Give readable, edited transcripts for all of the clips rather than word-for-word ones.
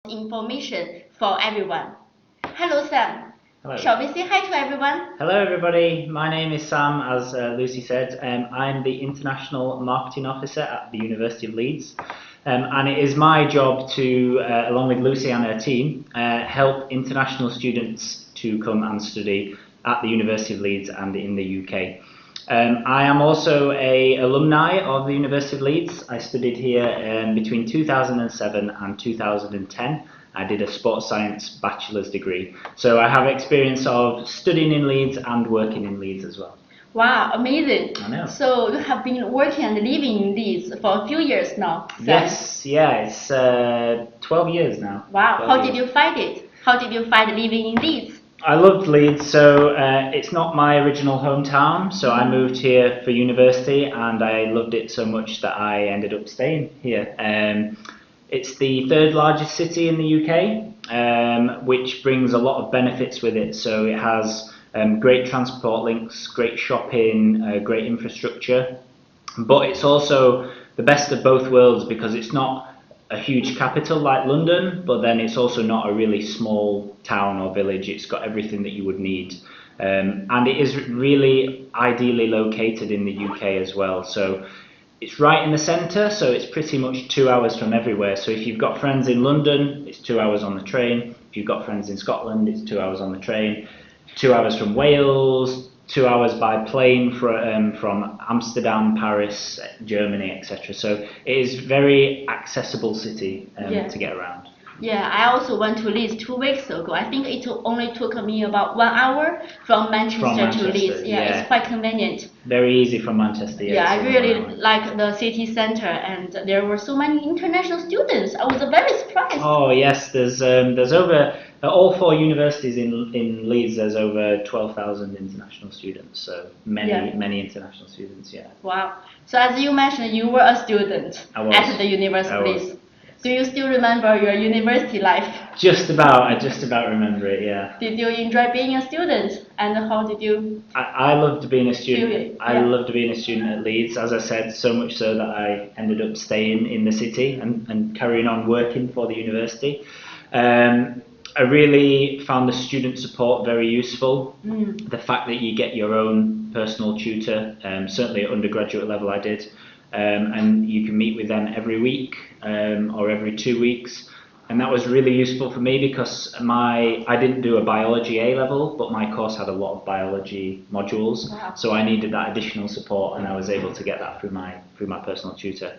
information for everyone. Hello, Sam. Hello. Shall we say hi to everyone? Hello everybody, my name is Sam, as Lucy said. I'm the International Marketing Officer at the University of Leeds. And it is my job to, along with Lucy and her team, help international students to come and study at the University of Leeds and in the UK. I am also an alumni of the University of Leeds. I studied here between 2007 and 2010. I did a sports science bachelor's degree. So I have experience of studying in Leeds and working in Leeds as well. Wow, amazing. I know. So you have been working and living in Leeds for a few years now, Sam. Yes, yeah, it's 12 years now. Wow, how did you find it? How did you find living in Leeds? I loved Leeds, so it's not my original hometown, so I moved here for university and I loved it so much that I ended up staying here. It's the third largest city in the UK, which brings a lot of benefits with it. So it has great transport links, great shopping, great infrastructure, but it's also the best of both worlds because it's not a huge capital like London, but then it's also not a really small town or village. It's got everything that you would need. And it is really ideally located in the UK as well. So it's right in the centre, so it's pretty much 2 hours from everywhere. So if you've got friends in London, it's 2 hours on the train. If you've got friends in Scotland, it's 2 hours on the train. 2 hours from Wales, 2 hours by plane from Amsterdam, Paris, Germany, etc. So it is very accessible city to get around. Yeah, I also went to Leeds 2 weeks ago. I think it only took me about 1 hour from Manchester to Leeds. Yeah, it's quite convenient. Very easy from Manchester. Yeah, I really like the city centre, and there were so many international students. I was very surprised. Oh yes, there's over at all 4 universities in Leeds. There's over 12,000 international students. So many international students. Yeah. Wow. So as you mentioned, you were a student at the University of Leeds. Do you still remember your university life? Just about. I just about remember it, yeah. Did you enjoy being a student? And how did you? I loved being a student. I loved being a student at Leeds, as I said, so much so that I ended up staying in the city and carrying on working for the university. I really found the student support very useful. The fact that you get your own personal tutor, certainly at undergraduate level I did. And you can meet with them every week or every 2 weeks, and that was really useful for me because I didn't do a biology A level, but my course had a lot of biology modules. Wow. So I needed that additional support, and I was able to get that through my personal tutor.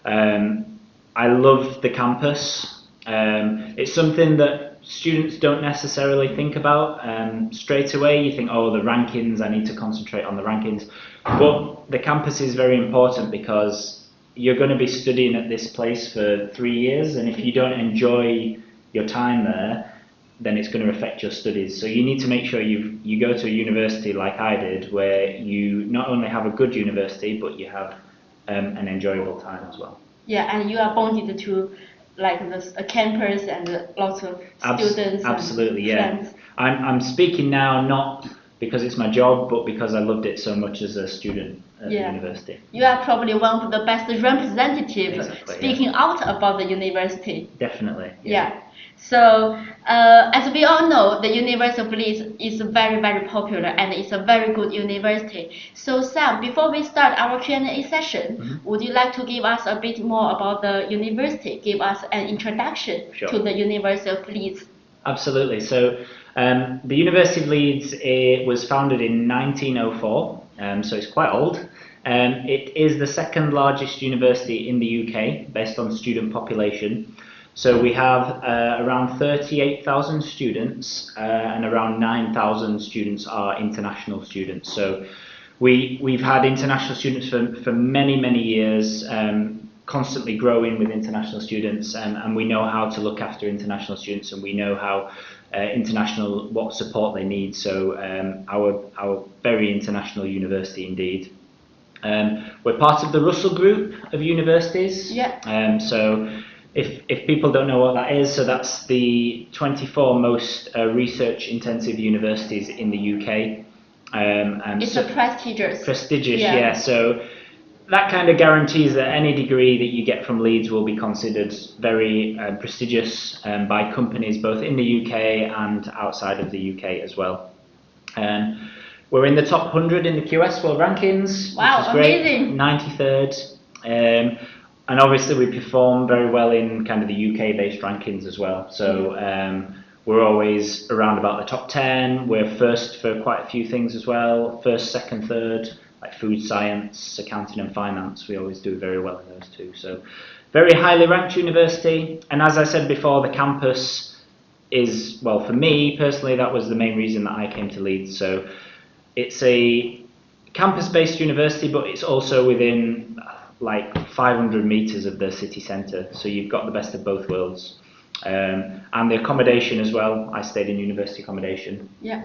I loved the campus. It's something that students don't necessarily think about straight away. You think, oh, the rankings, I need to concentrate on the rankings. But the campus is very important because you're going to be studying at this place for 3 years, and if you don't enjoy your time there, then it's going to affect your studies. So you need to make sure you go to a university like I did, where you not only have a good university, but you have an enjoyable time as well. Yeah, and you are bonded to a campus and lots of students. Absolutely, and yeah. friends. I'm speaking now not because it's my job, but because I loved it so much as a student at the university. You are probably one of the best representatives speaking out about the university. Definitely. Yeah. So, as we all know, the University of Leeds is very, very popular and it's a very good university. So, Sam, before we start our Q&A session, would you like to give us a bit more about the university? Give us an introduction to the University of Leeds. Absolutely. So, the University of Leeds was founded in 1904, so it's quite old. It is the second largest university in the UK based on student population. So we have around 38,000 students and around 9,000 students are international students. So we've had international students for many years, constantly growing with international students, and we know how to look after international students, and we know how what support they need. So our very international university indeed. We're part of the Russell Group of universities. Yeah. So if people don't know what that is, so that's the 24 most research intensive universities in the UK. It's prestigious. Prestigious, yeah. So that kind of guarantees that any degree that you get from Leeds will be considered very prestigious by companies both in the UK and outside of the UK as well. We're in the top 100 in the QS World Rankings, wow, which is great. amazing. 93rd. And obviously we perform very well in kind of the UK-based rankings as well. So we're always around about the top 10. We're first for quite a few things as well. First, second, third, like food science, accounting and finance. We always do very well in those two. So very highly ranked university. And as I said before, the campus is, well, for me personally, that was the main reason that I came to Leeds. So it's a campus-based university, but it's also within like 500 meters of the city centre, so you've got the best of both worlds. And the accommodation as well, I stayed in university accommodation. Yeah.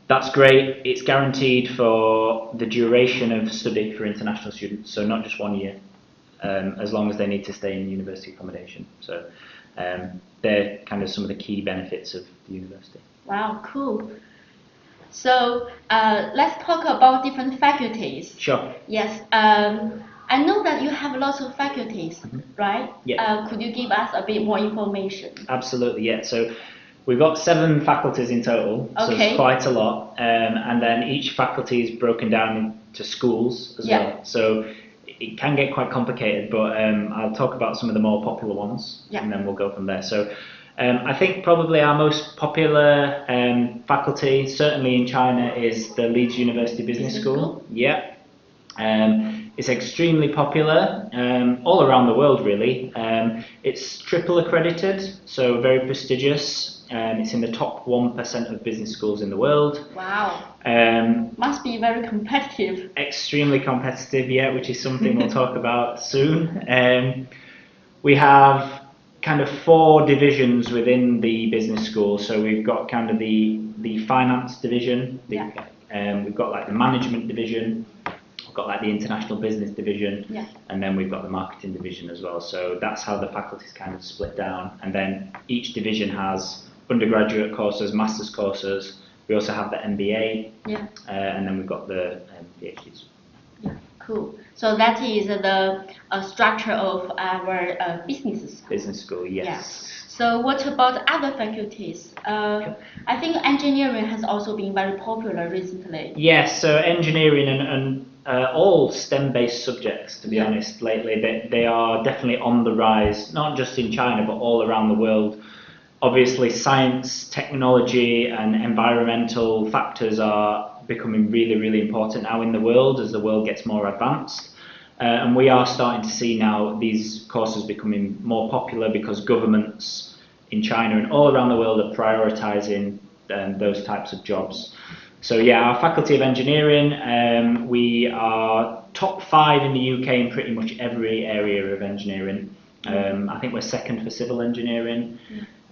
That's great. It's guaranteed for the duration of study for international students, so not just 1 year, as long as they need to stay in university accommodation. So they're kind of some of the key benefits of the university. Wow, cool. So let's talk about different faculties. Sure. Yes. I know that you have lots of faculties, right? Yeah. Could you give us a bit more information? Absolutely, yeah. So we've got 7 faculties in total, so Okay. it's quite a lot. And then each faculty is broken down into schools as well. So it can get quite complicated, but I'll talk about some of the more popular ones, and then we'll go from there. So I think probably our most popular faculty, certainly in China, is the Leeds University Business School. Yeah. It's extremely popular all around the world, really. It's triple accredited, so very prestigious. It's in the top 1% of business schools in the world. Wow. Must be very competitive. Extremely competitive, yeah, which is something we'll talk about soon. We have kind of 4 divisions within the business school. So we've got kind of the finance division, we've got like the management division, we've got like the international business division, and then we've got the marketing division as well. So that's how the faculties kind of split down. And then each division has undergraduate courses, master's courses. We also have the MBA, and then we've got the PhDs. Yeah, cool. So that is the structure of our business school. Business school, yes. Yeah. So what about other faculties? I think engineering has also been very popular recently. Yes, so engineering and all STEM-based subjects, to be honest, lately, they are definitely on the rise, not just in China, but all around the world. Obviously, science, technology, and environmental factors are becoming really, really important now in the world as the world gets more advanced. And we are starting to see now these courses becoming more popular because governments in China and all around the world are prioritising those types of jobs. So yeah, our Faculty of Engineering, we are top 5 in the UK in pretty much every area of engineering. I think we're second for civil engineering.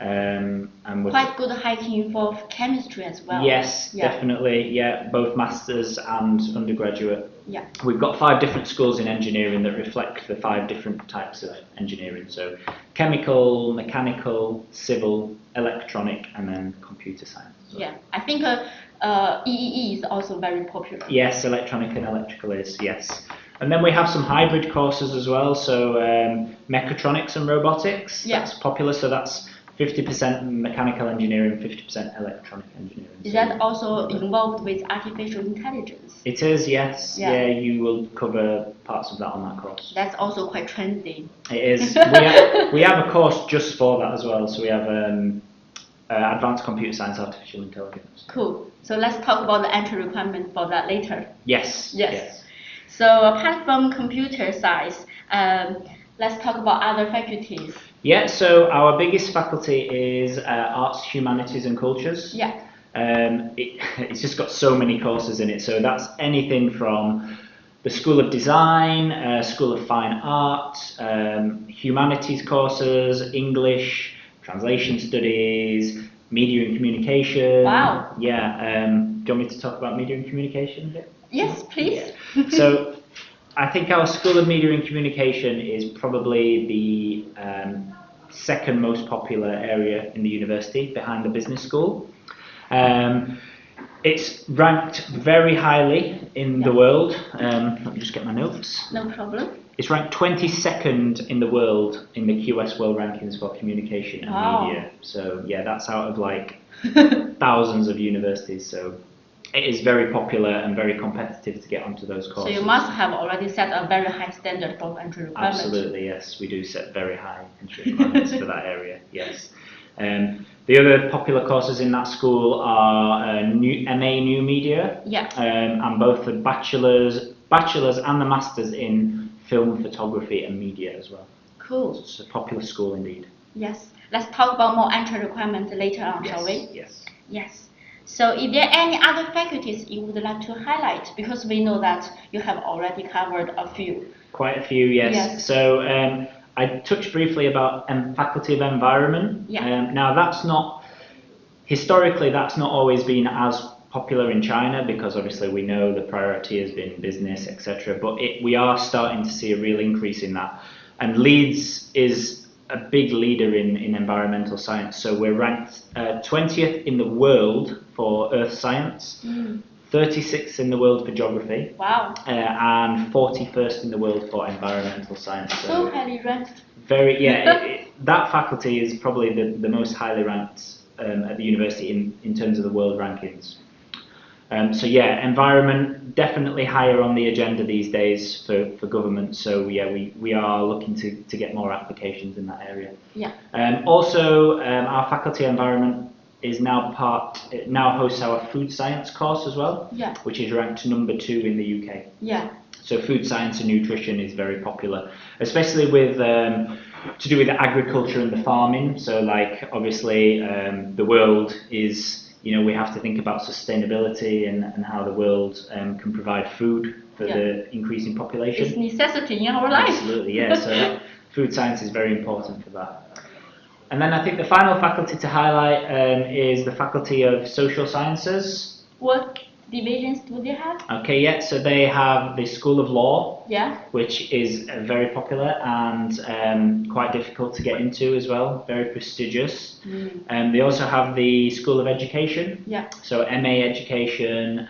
And we're quite good hiking for chemistry as well. Yes, definitely. Yeah, both masters and undergraduate. Yeah. We've got 5 different schools in engineering that reflect the 5 different types of engineering. So chemical, mechanical, civil, electronic, and then computer science. So. Yeah, I think EEE is also very popular. Yes, electronic and electrical is, yes. And then we have some hybrid courses as well. So mechatronics and robotics, that's popular. So that's 50% mechanical engineering, 50% electronic engineering. Is that also involved with artificial intelligence? It is, yes. Yeah, you will cover parts of that on that course. That's also quite trendy. It is. We have a course just for that as well. So we have advanced computer science, artificial intelligence. Cool. So let's talk about the entry requirement for that later. Yes. So apart from computer science, let's talk about other faculties. Yeah, so our biggest faculty is Arts, Humanities and Cultures. Yeah. It's just got so many courses in it. So that's anything from the School of Design, School of Fine Art, Humanities courses, English, Translation Studies, Media and Communication. Wow. Yeah. Do you want me to talk about Media and Communication a bit? Yes, please. Yeah. So I think our School of Media and Communication is probably the second most popular area in the university behind the business school. It's ranked very highly in the world. Let me just get my notes. No problem. It's ranked 22nd in the world in the QS World Rankings for Communication and Media. So yeah, that's out of like thousands of universities. So it is very popular and very competitive to get onto those courses. So you must have already set a very high standard for entry requirements. Absolutely, yes. We do set very high entry requirements for that area, yes. The other popular courses in that school are MA New Media, and both the bachelor's and the master's in film photography and media as well. Cool. So it's a popular school indeed. Yes. Let's talk about more entry requirements later on, shall we? Yes. Yes. So is there any other faculties you would like to highlight? Because we know that you have already covered a few. Quite a few, yes. So I touched briefly about Faculty of Environment. Now historically that's not always been as popular in China, because obviously we know the priority has been business, etc. But we are starting to see a real increase in that. And Leeds is a big leader in environmental science. So we're ranked 20th in the world for earth science, 36th in the world for geography, and 41st in the world for environmental science. So highly ranked. Very, that faculty is probably the most highly ranked at the university in terms of the world rankings. So yeah, environment definitely higher on the agenda these days for government. So yeah, we are looking to get more applications in that area. Also, our faculty environment is now hosts our food science course as well, which is ranked number 2 in the UK. So food science and nutrition is very popular, especially with to do with the agriculture and the farming. So like obviously the world is, we have to think about sustainability and how the world can provide food for the increasing population. It's necessity in our life. Absolutely, yeah. So food science is very important for that. And then I think the final faculty to highlight is the Faculty of Social Sciences. What divisions do they have? Okay, so they have the School of Law, which is very popular and quite difficult to get into as well, very prestigious. They also have the School of Education, so MA Education,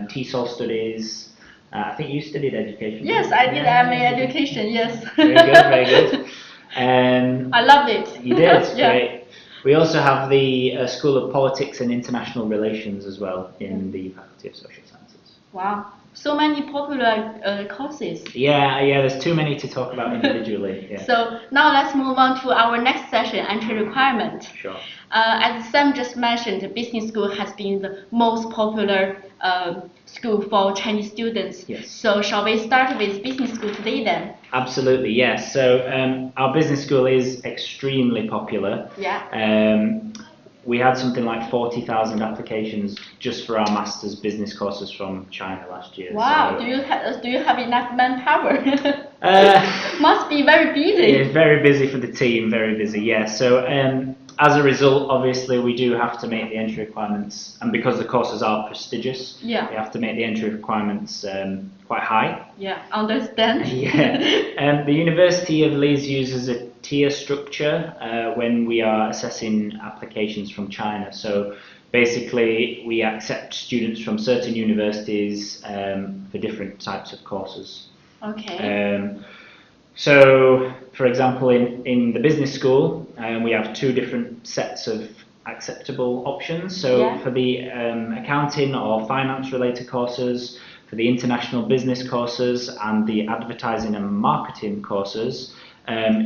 TESOL Studies. I think you studied education. Yes, I did MA Education, yes. Very good, very good. I loved it. You did, great. We also have the School of Politics and International Relations as well in the Faculty of Social Sciences. Wow, so many popular courses. Yeah, there's too many to talk about individually. So now let's move on to our next session, entry requirement. Sure. As Sam just mentioned, the business school has been the most popular school for Chinese students. So shall we start with business school today then? Absolutely, yes. So our business school is extremely popular. We had something like 40,000 applications just for our master's business courses from China last year. Wow, so, do you have enough manpower? Must be very busy. Yeah, very busy for the team, very busy, yeah. So as a result, obviously, we do have to make the entry requirements, and because the courses are prestigious, we have to make the entry requirements quite high. Understand. The University of Leeds uses a tier structure when we are assessing applications from China. So basically, we accept students from certain universities for different types of courses. So, for example, in the business school, we have 2 different sets of acceptable options. So for the accounting or finance related courses, for the international business courses and the advertising and marketing courses,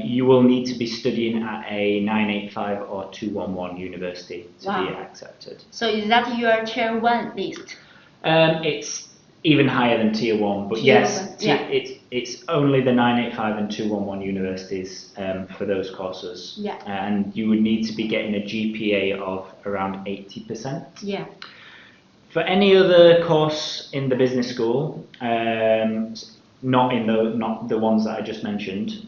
you will need to be studying at a 985 or 211 university to be accepted. So is that your tier 1 list? It's even higher than tier 1, but it's only the 985 and 211 universities for those courses. And you would need to be getting a GPA of around 80%. For any other course in the business school, not the ones that I just mentioned,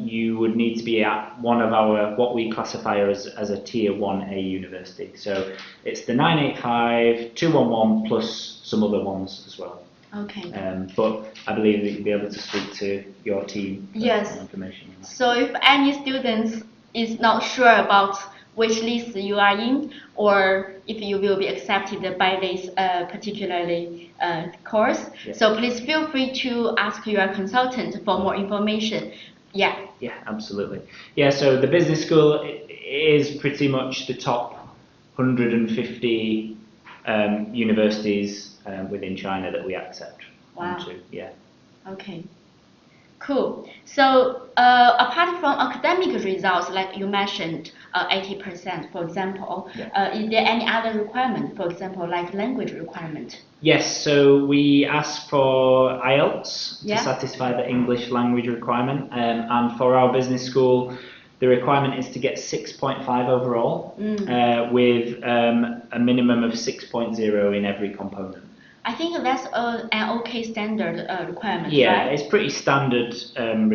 you would need to be at one of our, what we classify as a tier 1A university. So it's the 985, 211 plus some other ones as well. But I believe that you'll be able to speak to your team for more information on that. So if any students is not sure about which list you are in, or if you will be accepted by this particularly course. Yeah. So please feel free to ask your consultant for more information. Yeah. Yeah, absolutely. Yeah, so the business school is pretty much the top 150 universities within China that we accept. Wow. Into. Yeah. Okay. Cool. So apart from academic results, like you mentioned, 80%, for example, Yeah. Is there any other requirement, for example, like language requirement? Yes, so we ask for IELTS Yeah. to satisfy the English language requirement, and for our business school, the requirement is to get 6.5 overall, with a minimum of 6.0 in every component. I think that's an okay standard requirement, Yeah, right? it's pretty standard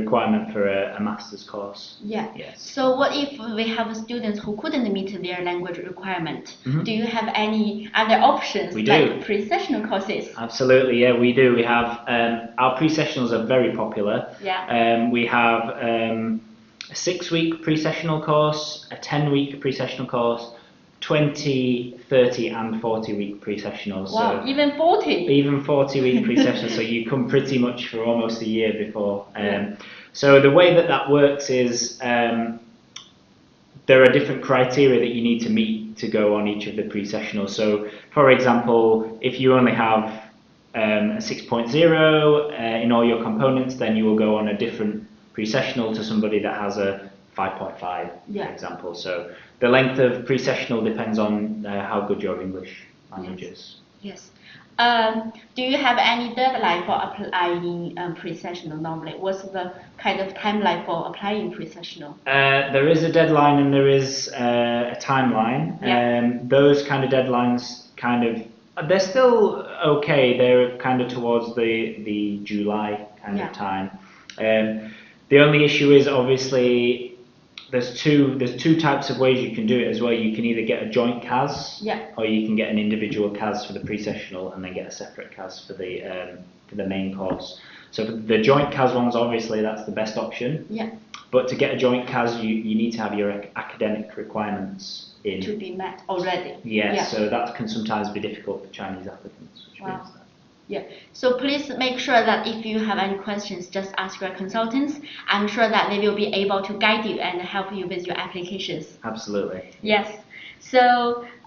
requirement for a master's course. Yeah. Yes. So what if we have students who couldn't meet their language requirement? Do you have any other options, We like do. pre-sessional courses? Absolutely, yeah, we do. We have our pre-sessionals are very popular. Yeah. We have a 6-week pre-sessional course, a 10-week pre-sessional course, 20, 30 and 40-week pre-sessionals. Wow, so even 40? Even 40-week pre-sessionals, so you come pretty much for almost a year before. Yeah. So the way that works is there are different criteria that you need to meet to go on each of the pre-sessionals. So for example, if you only have a 6.0 in all your components, then you will go on a different pre-sessional to somebody that has a 5.5, Yeah. for example. So the length of pre-sessional depends on how good your English language is. Yes. Do you have any deadline for applying pre-sessional normally? What's the kind of timeline for applying pre-sessional? There is a deadline and there is a timeline. Yeah. Those kind of deadlines they're still okay. They're kind of towards the July kind Yeah. of time. The only issue is obviously there's two types of ways you can do it as well. You can either get a joint CAS, Yeah. or you can get an individual CAS for the pre-sessional and then get a separate CAS for the main course. So for the joint CAS ones, obviously that's the best option. Yeah. But to get a joint CAS, you need to have your academic requirements in. To be met already. Yes, Yeah. so that can sometimes be difficult for Chinese applicants. Which we Wow. understand. Yeah. So please make sure that if you have any questions, just ask your consultants. I'm sure that they will be able to guide you and help you with your applications. Absolutely. Yes. So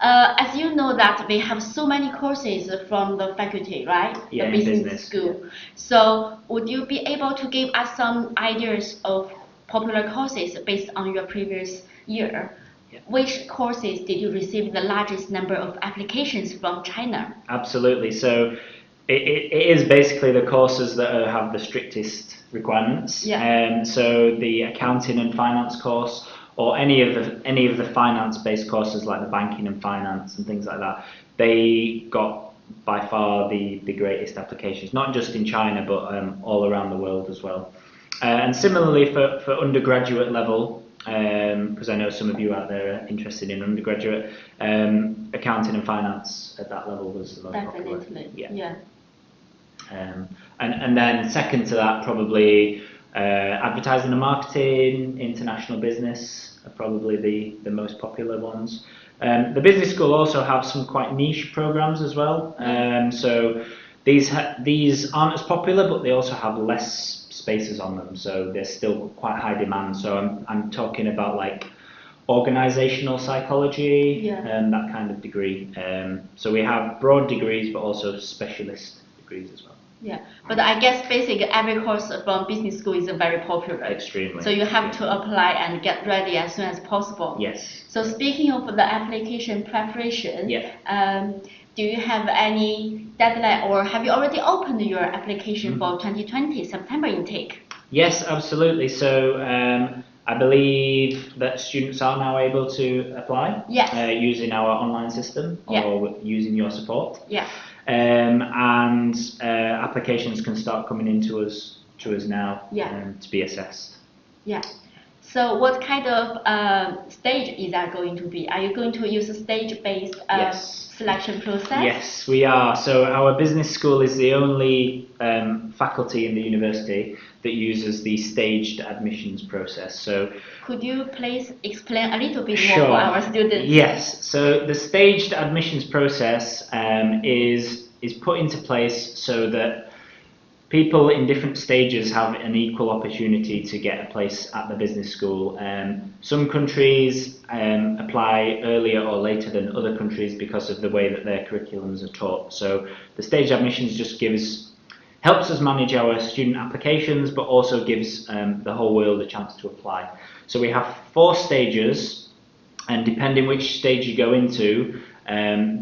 as you know that we have so many courses from the faculty, right? Yeah, the in business business, school. yeah. So would you be able to give us some ideas of popular courses based on your previous year? Yeah. Which courses did you receive the largest number of applications from China? Absolutely. So it is basically the courses that have the strictest requirements. Yeah. So the accounting and finance course, or any of the finance-based courses like the banking and finance and things like that, they got by far the greatest applications, not just in China but all around the world as well. And similarly for undergraduate level, because I know some of you out there are interested in undergraduate, accounting and finance at that level was the most popular. Definitely. Yeah. Yeah. And then second to that, probably advertising and marketing, international business are probably the most popular ones. The business school also have some quite niche programs as well. So these aren't as popular, but they also have less spaces on them, so they're still quite high demand. So I'm talking about like organizational psychology, Yeah. that kind of degree. So we have broad degrees, but also specialist degrees as well. Yeah, but I guess basically every course from business school is very popular. Extremely. So you have to apply and get ready as soon as possible. Yes. So speaking of the application preparation, Yeah. do you have any deadline, or have you already opened your application for 2020 September intake? Yes, absolutely. So I believe that students are now able to apply. Yes. Using our online system or using your support. Yeah. And applications can start coming in to us now to be assessed. Yeah. So what kind of stage is that going to be? Are you going to use a stage-based Yes. selection process? Yes, we are. So our business school is the only faculty in the university that uses the staged admissions process. So could you please explain a little bit sure. more for our students? Yes. So the staged admissions process is put into place so that people in different stages have an equal opportunity to get a place at the business school. Some countries apply earlier or later than other countries because of the way that their curriculums are taught. So the staged admissions just helps us manage our student applications, but also gives the whole world a chance to apply. So we have 4 stages, and depending which stage you go into,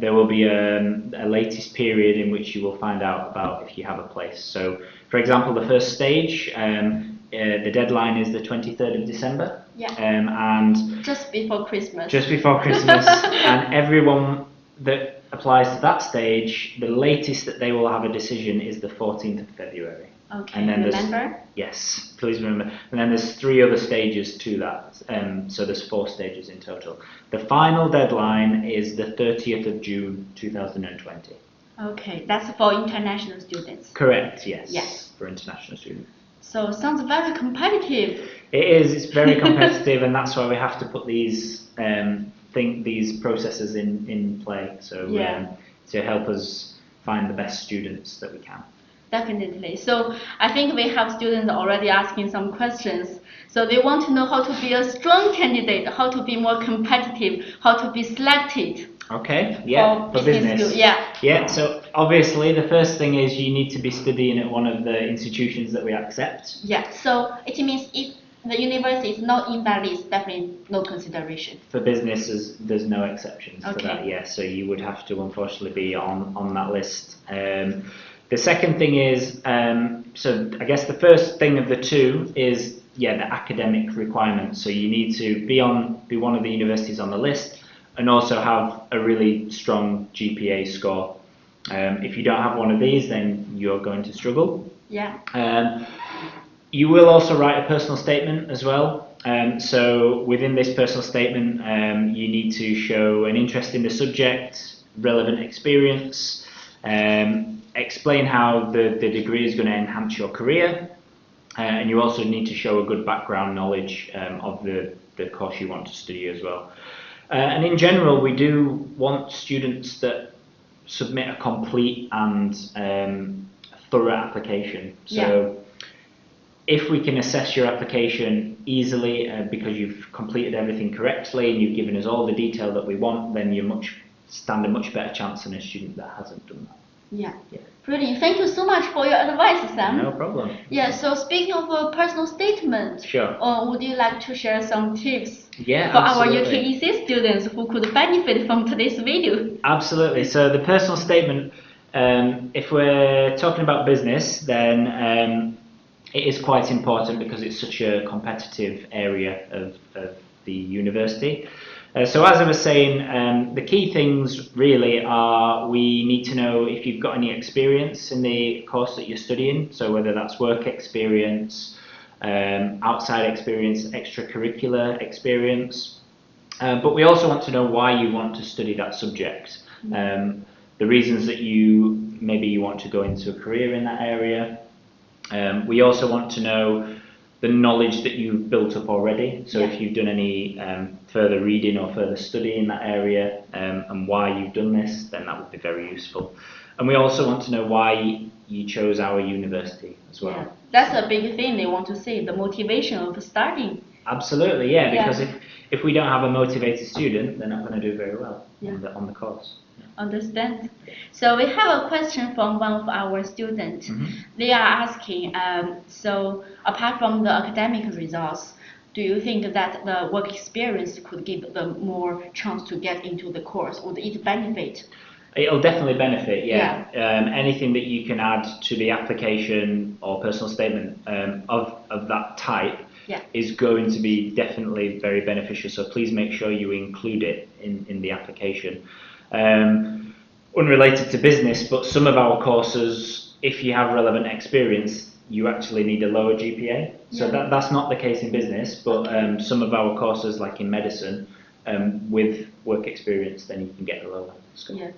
there will be a latest period in which you will find out about if you have a place. So, for example, the first stage, the deadline is the 23rd of December. Yeah. And just before Christmas. Just before Christmas. And everyone that applies to that stage, the latest that they will have a decision is the 14th of February. Okay, and then remember? Yes, please remember. And then there's 3 other stages to that, so there's 4 stages in total. The final deadline is the 30th of June 2020. Okay, that's for international students. Correct, yes. Yes. For international students. So sounds very competitive. It is, it's very competitive, and that's why we have to put these these processes in play, so to help us find the best students that we can. Definitely. So I think we have students already asking some questions. So they want to know how to be a strong candidate, how to be more competitive, how to be selected. Okay, yeah, for business. School. Yeah. Yeah, so obviously the first thing is you need to be studying at one of the institutions that we accept. Yeah, so it means if the university is not in that list, definitely no consideration. For businesses, there's no exceptions to that, yeah, so you would have to unfortunately be on that list. The second thing is, so I guess the first thing of the 2 is, the academic requirements. So you need to be one of the universities on the list and also have a really strong GPA score. If you don't have one of these, then you're going to struggle. Yeah. You will also write a personal statement as well. So within this personal statement, you need to show an interest in the subject, relevant experience, explain how the degree is going to enhance your career, and you also need to show a good background knowledge of the course you want to study as well. And in general, we do want students that submit a complete and thorough application. So if we can assess your application easily because you've completed everything correctly and you've given us all the detail that we want, then you stand a much better chance than a student that hasn't done that. Yeah. Brilliant. Thank you so much for your advice, Sam. No problem. Yeah, so speaking of a personal statement, sure. Would you like to share some tips for absolutely. our UKEC students who could benefit from today's video? Absolutely. So the personal statement, if we're talking about business, then it is quite important because it's such a competitive area of the university. So as I was saying, the key things really are we need to know if you've got any experience in the course that you're studying, so whether that's work experience, outside experience, extracurricular experience. But we also want to know why you want to study that subject, the reasons that maybe you want to go into a career in that area. We also want to know the knowledge that you've built up already. So if you've done any further reading or further study in that area and why you've done this, then that would be very useful. And we also want to know why you chose our university as well. Yeah, that's a big thing they want to see, the motivation of studying. Absolutely, because if we don't have a motivated student, they're not going to do very well on the course. Understand. So we have a question from one of our students. They are asking, so apart from the academic results, do you think that the work experience could give them more chance to get into the course? Would it benefit? It'll definitely benefit, anything that you can add to the application or personal statement of that type is going to be definitely very beneficial. So please make sure you include it in the application. Unrelated to business, but some of our courses, if you have relevant experience, you actually need a lower GPA. So that's not the case in business, but some of our courses, like in medicine, with work experience, then you can get a lower score. Yeah.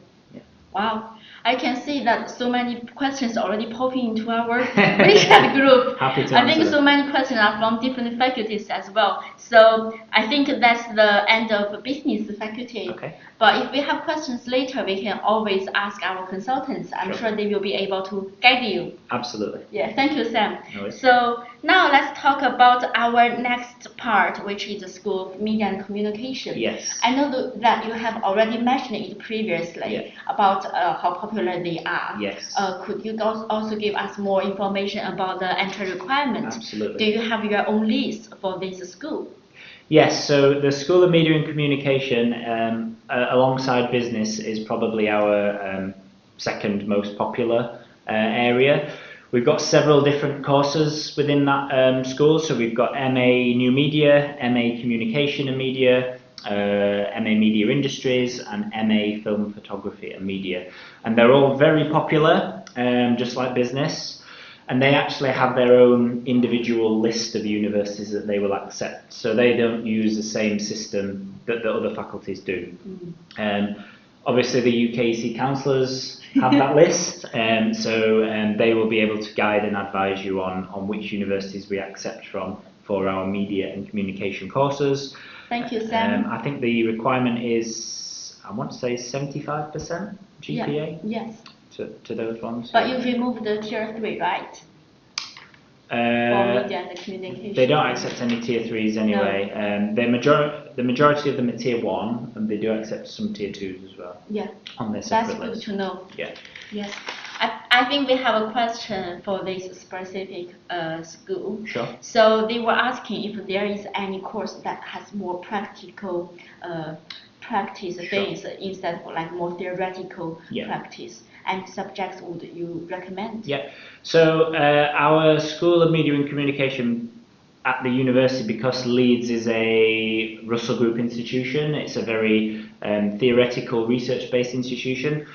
Wow, I can see that so many questions already popping into our WeChat group. Happy to I think answer so them. many questions are from different faculties as well. So I think that's the end of business faculty. Okay. But if we have questions later, we can always ask our consultants. I'm Sure. sure they will be able to guide you. Absolutely. Yeah, thank you, Sam. No worries. So now let's talk about our next part, which is the School of Media and Communication. Yes. I know that you have already mentioned it previously about how popular they are. Yes. Could you also give us more information about the entry requirement? Absolutely. Do you have your own list for this school? Yes, so the School of Media and Communication, alongside business, is probably our second most popular area. We've got several different courses within that school. So we've got MA New Media, MA Communication and Media, MA Media Industries, and MA Film Photography and Media. And they're all very popular, just like business. And they actually have their own individual list of universities that they will accept. So they don't use the same system that the other faculties do. Obviously the UKC counsellors have that list, so they will be able to guide and advise you on which universities we accept from for our media and communication courses. Thank you, Sam. I think the requirement is, I want to say 75% GPA. Yes. To those ones. But you removed the tier 3, right? For media and communication. They don't accept any tier 3s anyway. No. The majority of them are tier 1, and they do accept some tier 2s as well. Yeah. On their separate That's list. good to know. Yeah. Yes. I think we have a question for this specific school. Sure. So they were asking if there is any course that has more practical practice based instead of like more theoretical practice. And subjects would you recommend? Yeah. So our School of Media and Communication at the university, because Leeds is a Russell Group institution, it's a very theoretical research-based institution.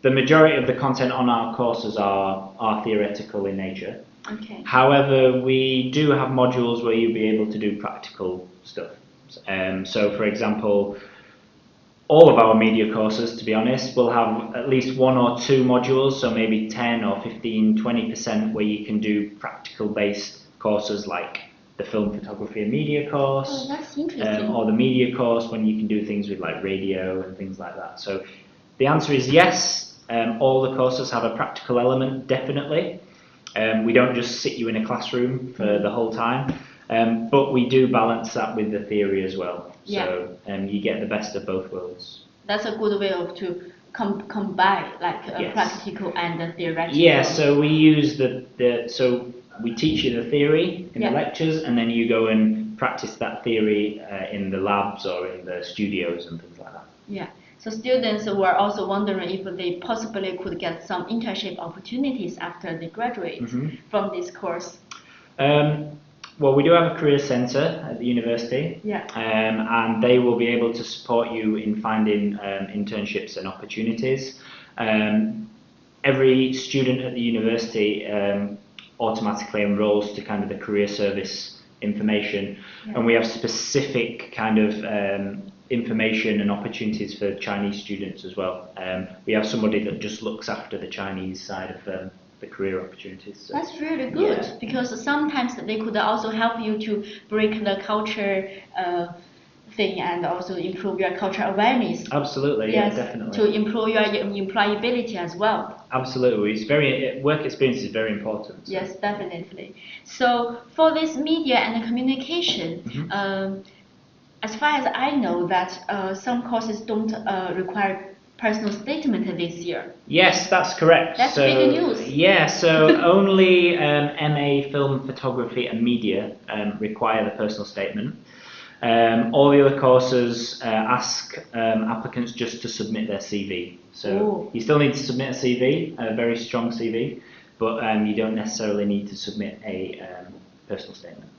The majority of the content on our courses are theoretical in nature. Okay. However, we do have modules where you'll be able to do practical stuff. So for example, all of our media courses, to be honest, will have at least 1 or 2 modules, so maybe 10 or 15, 20% where you can do practical based courses like the film photography and media course. Oh, that's interesting. Or the media course when you can do things with like radio and things like that. So the answer is yes, all the courses have a practical element, definitely. We don't just sit you in a classroom for the whole time. But we do balance that with the theory as well. So you get the best of both worlds. That's a good way of to combine like practical and the theoretical. Yeah, so we use so we teach you the theory in the lectures, and then you go and practice that theory in the labs or in the studios and things like that. Yeah. So students were also wondering if they possibly could get some internship opportunities after they graduate from this course. Well, we do have a career centre at the university, and they will be able to support you in finding internships and opportunities. Every student at the university automatically enrolls to kind of the career service information, and we have specific kind of information and opportunities for Chinese students as well. We have somebody that just looks after the Chinese side of the career opportunities. So. That's really good because sometimes they could also help you to break the culture thing and also improve your cultural awareness. Absolutely, definitely. To improve your employability as well. Absolutely, work experience is very important. So. Yes, definitely. So for this media and communication, as far as I know that some courses don't require personal statement this year. Yes, that's correct. That's big news. Yeah, so only MA Film Photography and Media require the personal statement. All the other courses ask applicants just to submit their CV. So you still need to submit a CV, a very strong CV, but you don't necessarily need to submit a personal statement.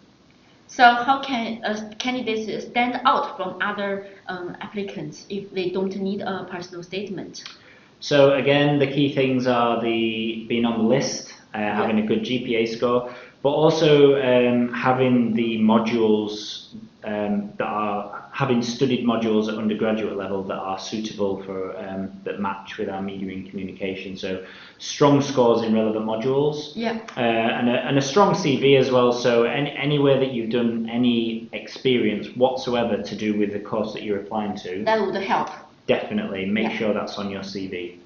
So how can candidates stand out from other applicants if they don't need a personal statement? So again, the key things are being on the list having a good GPA score, but also having the modules having studied modules at undergraduate level that are suitable for that match with our media and communication. So strong scores in relevant modules, and a strong CV as well. So anywhere that you've done any experience whatsoever to do with the course that you're applying to, that would help. Definitely make sure that's on your CV,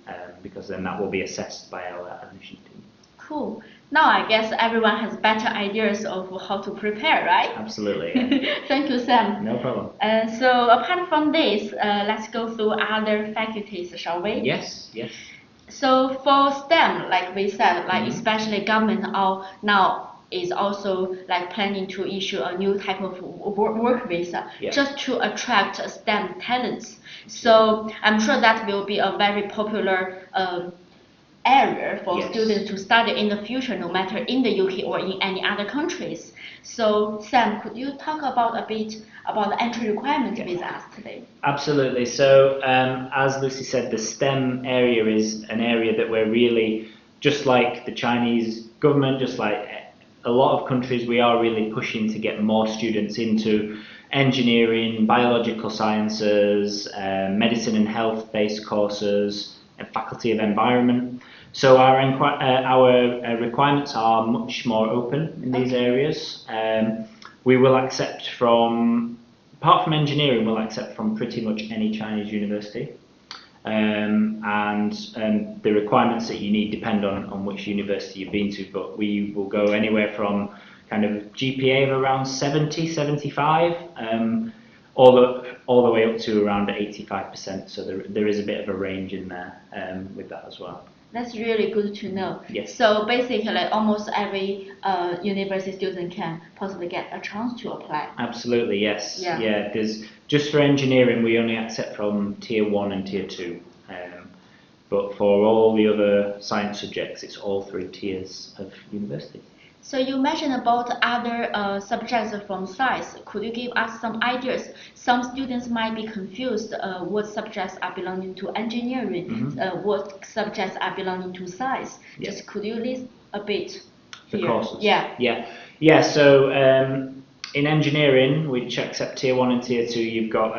because then that will be assessed by our admission team. Cool. Now I guess everyone has better ideas of how to prepare, right? Absolutely. Yeah. Thank you, Sam. No problem. So apart from this, let's go through other faculties, shall we? Yes. So for STEM, like we said, like especially government now is also like planning to issue a new type of work visa just to attract STEM talents. So I'm sure that will be a very popular area for students to study in the future, no matter in the UK or in any other countries. So Sam, could you talk about a bit about the entry requirement with us today? Absolutely. So as Lucy said, the STEM area is an area that we're really, just like the Chinese government, just like a lot of countries, we are really pushing to get more students into engineering, biological sciences, medicine and health-based courses, and Faculty of Environment. So our requirements are much more open in these areas. We will accept apart from engineering, we'll accept from pretty much any Chinese university. And the requirements that you need depend on which university you've been to, but we will go anywhere from kind of GPA of around 70, 75, all the way up to around 85%. So there is a bit of a range in there with that as well. That's really good to know. Yes. So basically, almost every university student can possibly get a chance to apply. Absolutely, yes. Yeah. There's just for engineering, we only accept from Tier 1 and Tier 2. But for all the other science subjects, it's all 3 tiers of university. So you mentioned about other subjects from science. Could you give us some ideas? Some students might be confused what subjects are belonging to engineering, what subjects are belonging to science. Just could you list a bit the here? courses? Yeah. So in engineering, which accept Tier 1 and Tier 2, you've got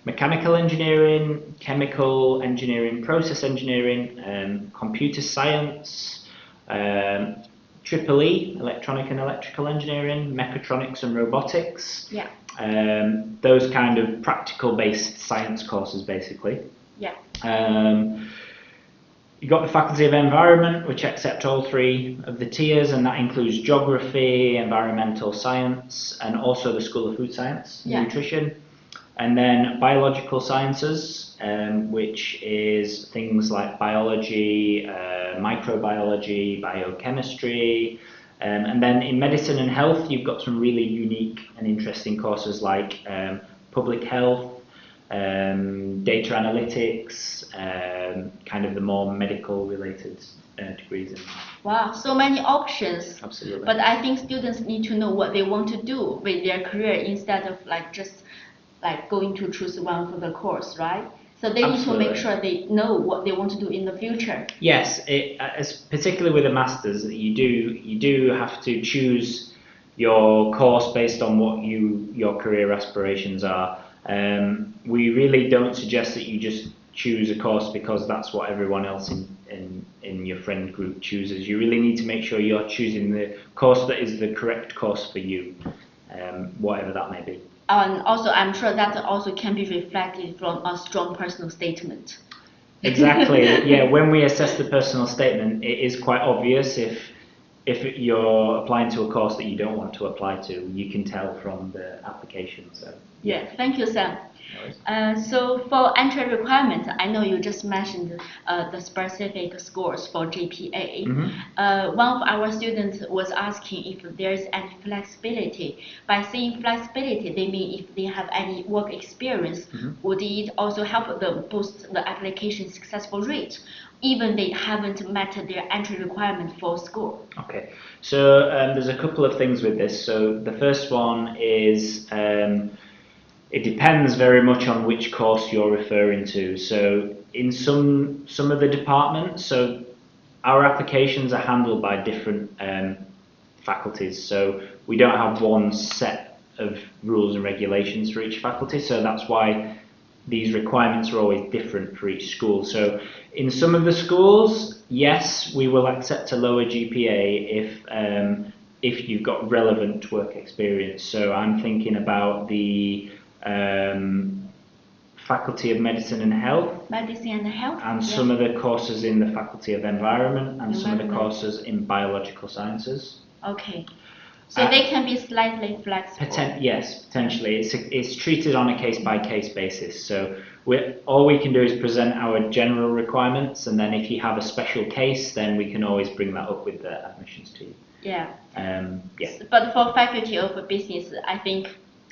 mechanical engineering, chemical engineering, process engineering, computer science, EEE, electronic and electrical engineering, mechatronics and robotics. Yeah. Those kind of practical-based science courses, basically. Yeah. You've got the Faculty of Environment, which accept all 3 of the tiers, and that includes geography, environmental science, and also the School of Food Science and Nutrition. And then biological sciences, which is things like biology, microbiology, biochemistry. And then in medicine and health, you've got some really unique and interesting courses like public health, data analytics, kind of the more medical related degrees. Wow, so many options. Absolutely. But I think students need to know what they want to do with their career instead of just going to choose one for the course, right? So they need to make sure they know what they want to do in the future. Yes, particularly with a master's, you do have to choose your course based on what your career aspirations are. We really don't suggest that you just choose a course because that's what everyone else in your friend group chooses. You really need to make sure you're choosing the course that is the correct course for you, whatever that may be. And also, I'm sure that also can be reflected from a strong personal statement. Exactly. Yeah. When we assess the personal statement, it is quite obvious if you're applying to a course that you don't want to apply to. You can tell from the application. So. Yeah. Thank you, Sam. No worries. So for entry requirements, I know you just mentioned the specific scores for GPA. One of our students was asking if there is any flexibility. By saying flexibility, they mean if they have any work experience, would it also help them boost the application successful rate, even they haven't met their entry requirement for school? Okay, so there's a couple of things with this. So the first one is it depends very much on which course you're referring to. So in some of the departments, so our applications are handled by different faculties, so we don't have one set of rules and regulations for each faculty, so that's why these requirements are always different for each school. So in some of the schools, yes, we will accept a lower GPA if you've got relevant work experience. So I'm thinking about the Faculty of Medicine and Health. Medicine and Health. And some of the courses in the Faculty of Environment and some of the courses in Biological Sciences. Okay. So they can be slightly flexible. Yes, potentially. It's treated on a case-by-case basis. So all we can do is present our general requirements, and then if you have a special case, then we can always bring that up with the admissions team. Yeah. Yeah. But for Faculty of Business, I think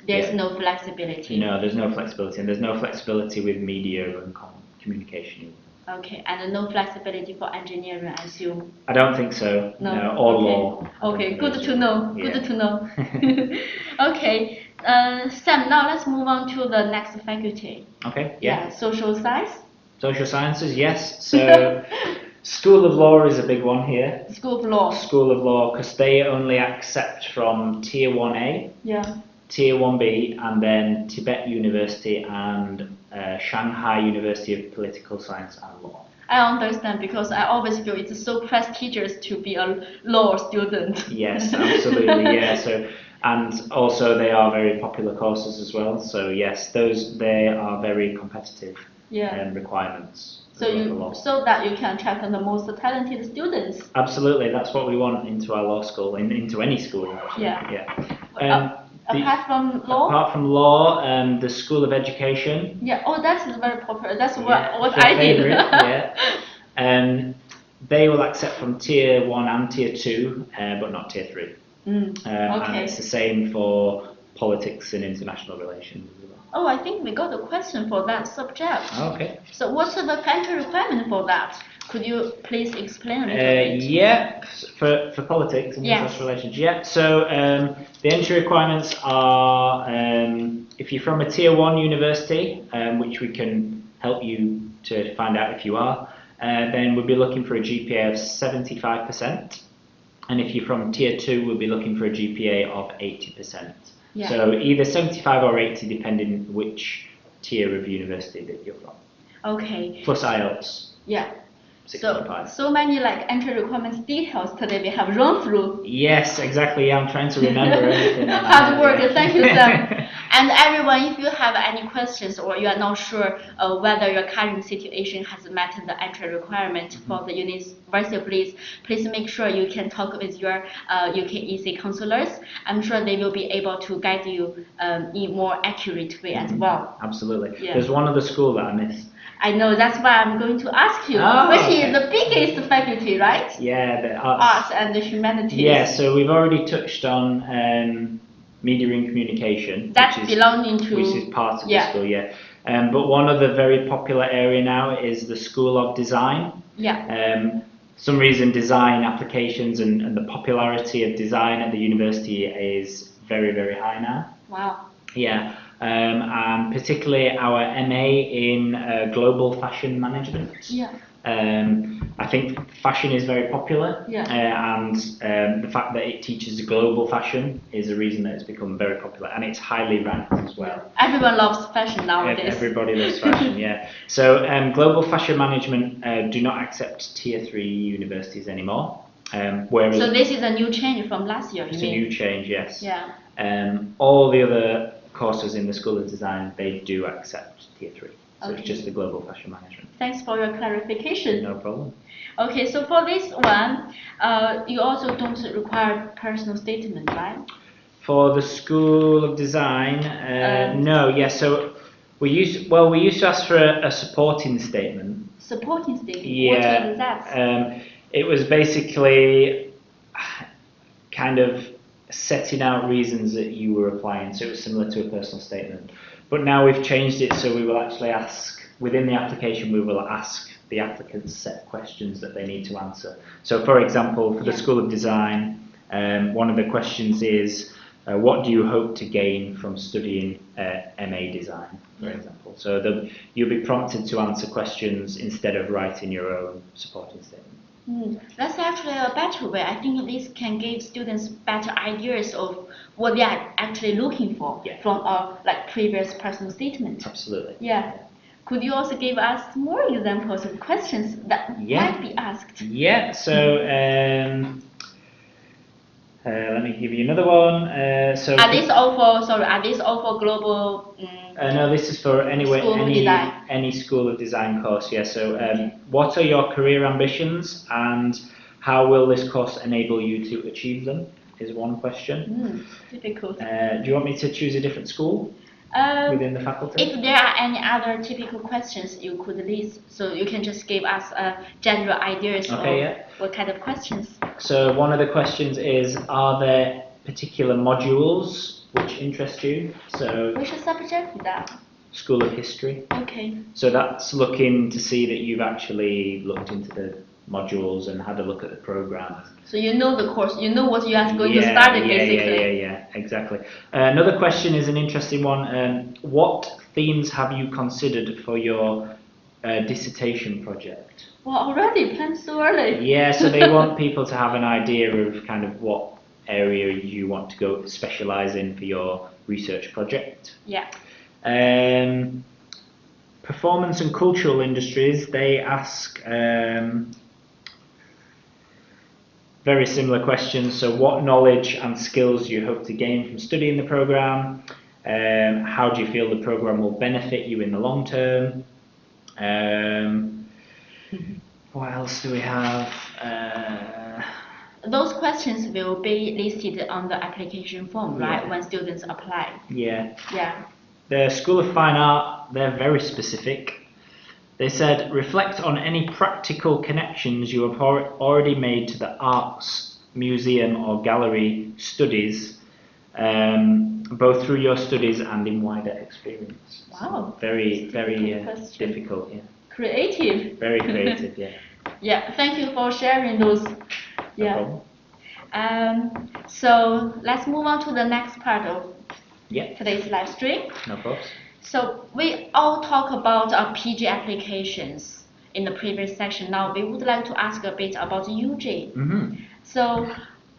there's no flexibility. No, there's no flexibility, and there's no flexibility with media and communication. Okay, and no flexibility for engineering, I assume? I don't think so. No, or law. Okay, good to know. Yeah. Good to know. Okay, Sam, now let's move on to the next faculty. Okay, yeah. Social science? Social sciences, yes. So, School of Law is a big one here. School of Law. School of Law, because they only accept from Tier 1A, Tier 1B, and then Tibet University and Shanghai University of Political Science and Law. I understand, because I always feel it's so prestigious to be a law student. Yes, absolutely, yeah. So, and also they are very popular courses as well. So yes, they are very competitive requirements. So that you can attract the most talented students. Absolutely, that's what we want into our law school, into any school actually. Apart from law? Apart from law, the School of Education. Yeah, that's very popular. That's what I did. They will accept from Tier 1 and Tier 2, but not Tier 3. Okay. And it's the same for politics and international relations as well. Oh, I think we got a question for that subject. Okay. So what's the entry requirement for that? Could you please explain a little bit? Yeah, for politics and international relations. Yeah, so the entry requirements are if you're from a Tier 1 university, which we can help you to find out if you are, then we'll be looking for a GPA of 75%. And if you're from Tier 2, we'll be looking for a GPA of 80%. Yeah. So either 75 or 80, depending which tier of university that you're from. Okay. Plus IELTS. Yeah. So many entry requirements details today we have run through. Yes, exactly. Yeah, I'm trying to remember everything. Hard work. Thank you, Sam. And everyone, if you have any questions or you are not sure whether your current situation has met the entry requirement for the University of Leeds, please make sure you can talk with your UKEC counselors. I'm sure they will be able to guide you in more accurate way as well. Absolutely. Yeah. There's one other school that I missed. I know, that's why I'm going to ask you, which is the biggest faculty, right? Yeah, the arts and the humanities. Yeah, so we've already touched on media and communication. That's belonging to... Which is part of the school, yeah. But one other very popular area now is the School of Design. Yeah. Some reason design applications and the popularity of design at the university is very, very high now. Wow. Yeah. And particularly our MA in global fashion management. Yeah. I think fashion is very popular, and the fact that it teaches global fashion is a reason that it's become very popular, and it's highly ranked as well. Everyone loves fashion nowadays. Everybody loves fashion, yeah. So global fashion management do not accept Tier 3 universities anymore. So this is a new change from last year, It's a new change, yes. Yeah. All the other courses in the School of Design, they do accept Tier 3. So Okay. it's just the global fashion management. Thanks for your clarification. No problem. Okay, so for this one, you also don't require personal statement, right? For the School of Design, no, yes. So we used to ask for a supporting statement. Supporting statement. Yeah. What is that? It was basically kind of setting out reasons that you were applying, so it was similar to a personal statement. But now we've changed it, so we will actually ask, within the application, we will ask the applicants set questions that they need to answer. So for example, for the School of Design, one of the questions is, what do you hope to gain from studying MA Design, for example? So you'll be prompted to answer questions instead of writing your own supporting statement. That's actually a better way. I think this can give students better ideas of what they are actually looking for from our previous personal statement. Absolutely. Yeah. Could you also give us more examples of questions that might be asked? Yeah. So let me give you another one. Are these all for global? No, this is for any school of design course. Yeah. So what are your career ambitions and how will this course enable you to achieve them? Is one question. Difficult. Do you want me to choose a different school within the faculty? If there are any other typical questions you could list, so you can just give us general ideas of what kind of questions. So one of the questions is, are there particular modules which interest you? So which subject is that? School of History. Okay. So that's looking to see that you've actually looked into the modules and had a look at the program. So you know the course, you know what you are going to study basically. Yeah, exactly. Another question is an interesting one. What themes have you considered for your dissertation project? Well, already planned so early. Yeah, so they want people to have an idea of kind of what area you want to go specialise in for your research project. Yeah. Performance and cultural industries, they ask very similar questions. So what knowledge and skills do you hope to gain from studying the programme? How do you feel the programme will benefit you in the long term? What else do we have? Those questions will be listed on the application form, right, when students apply. Yeah. Yeah. The School of Fine Art, they're very specific. They said, reflect on any practical connections you have already made to the arts, museum or gallery studies, both through your studies and in wider experience. Wow. Very difficult, yeah. Creative. Very creative, yeah. Yeah, thank you for sharing those. No problem. So let's move on to the next part of today's live stream. No problem. So we all talk about our PG applications in the previous section. Now we would like to ask a bit about UG. So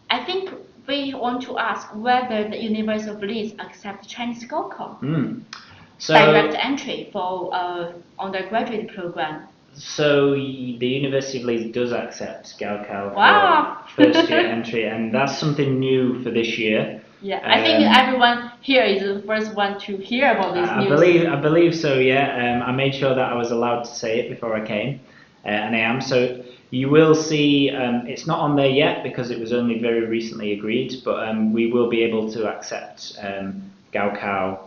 I think we want to ask whether the University of Leeds accepts Chinese Gaokao direct entry for undergraduate program. So the University of Leeds does accept Gaokao for first year entry, and that's something new for this year. Yeah, I think everyone here is the first one to hear about this news. I believe so, yeah. I made sure that I was allowed to say it before I came, and I am. So you will see, it's not on there yet because it was only very recently agreed, but we will be able to accept Gaokao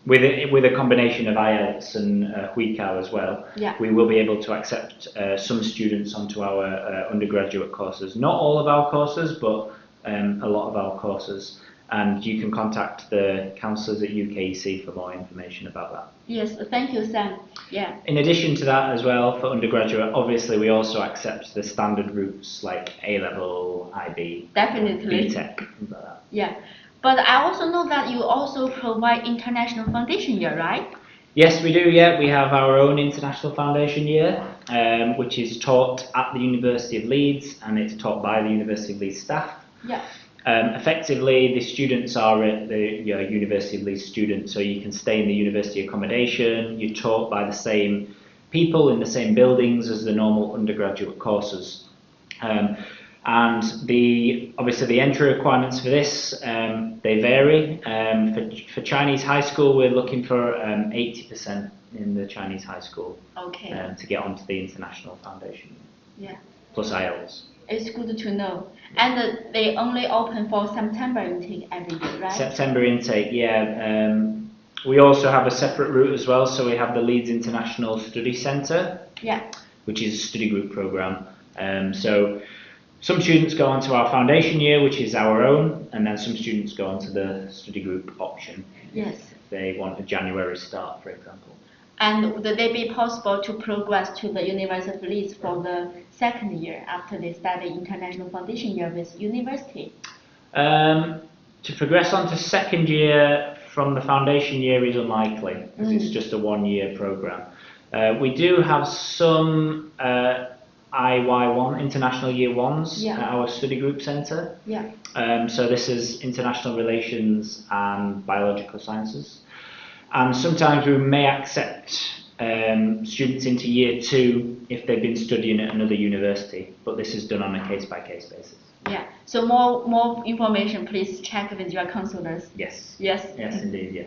with a combination of IELTS and Huikao as well. Yeah. We will be able to accept some students onto our undergraduate courses. Not all of our courses, but a lot of our courses, and you can contact the counsellors at UKEC for more information about that. Yes, thank you, Sam. Yeah. In addition to that as well, for undergraduate, obviously we also accept the standard routes like A-level, IB, definitely, BTEC, things like that. Yeah, but I also know that you also provide international foundation year, right? Yes, we do, yeah. We have our own international foundation year, which is taught at the University of Leeds, and it's taught by the University of Leeds staff. Yeah. Effectively, the students are the University of Leeds students, so you can stay in the university accommodation. You're taught by the same people in the same buildings as the normal undergraduate courses. And obviously the entry requirements for this, they vary. For Chinese high school, we're looking for 80% in the Chinese high school to get onto the international foundation. Yeah. Plus IELTS. It's good to know. And they only open for September intake every year, right? September intake, yeah. We also have a separate route as well, so we have the Leeds International Study Centre, which is a study group programme. So some students go onto our foundation year, which is our own, and then some students go onto the study group option. Yes. If they want a January start, for example. And would it be possible to progress to the University of Leeds for the second year after they study international foundation year with university? To progress on to second year from the foundation year is unlikely, because it's just a 1 year programme. We do have some IY1, International Year Ones, Yeah. at our study group centre. Yeah. So this is international relations and biological sciences. And sometimes we may accept students into year 2 if they've been studying at another university, but this is done on a case-by-case basis. Yeah. So more information, please check with your counselors. Yes. Yes. Yes, indeed, yeah.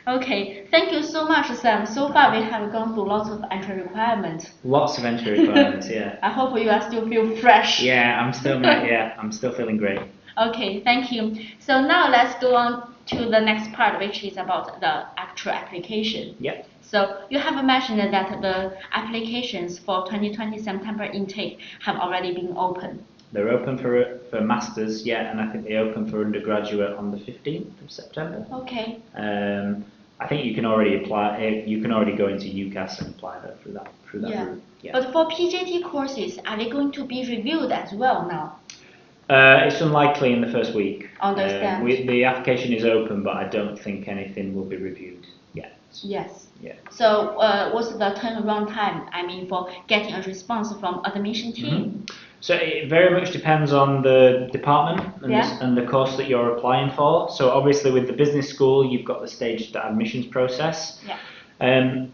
Okay, thank you so much, Sam. So far we have gone through lots of entry requirements. Lots of entry requirements, yeah. I hope you are still feel fresh. Yeah, I'm still feeling great. Okay, thank you. So now let's go on to the next part, which is about the actual application. Yep. So you have mentioned that the applications for 2020 September intake have already been open. They're open for masters, yeah, and I think they open for undergraduate on the 15th of September. Okay. I think you can already apply. You can already go into UCAS and apply through that route. Yeah. But for PJT courses, are they going to be reviewed as well now? It's unlikely in the first week. Understand. The application is open, but I don't think anything will be reviewed yet. Yes. Yeah. So what's the turnaround time? I mean, for getting a response from admission team? So it very much depends on the department and the course that you're applying for. So obviously with the business school, you've got the staged admissions process. Yeah.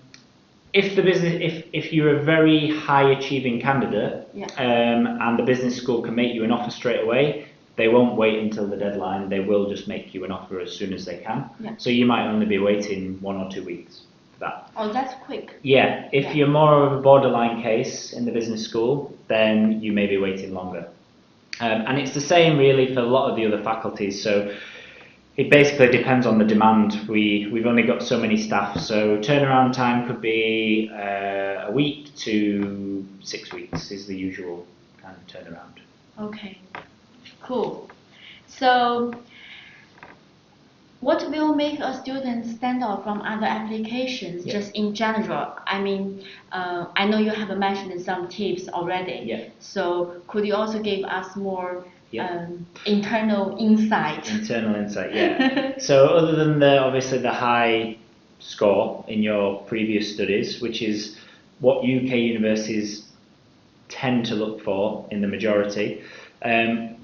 If you're a very high achieving candidate, and the business school can make you an offer straight away, they won't wait until the deadline. They will just make you an offer as soon as they can. Yeah. So you might only be waiting 1 or 2 weeks for that. Oh, that's quick. Yeah, if you're more of a borderline case in the business school, then you may be waiting longer. And it's the same really for a lot of the other faculties. So it basically depends on the demand. We've only got so many staff, so turnaround time could be a week to 6 weeks is the usual kind of turnaround. Okay, cool. So what will make a student stand out from other applications, just in general? I mean, I know you have mentioned some tips already. Yeah. So could you also give us more internal insight? Internal insight, yeah. So other than obviously the high score in your previous studies, which is what UK universities tend to look for in the majority,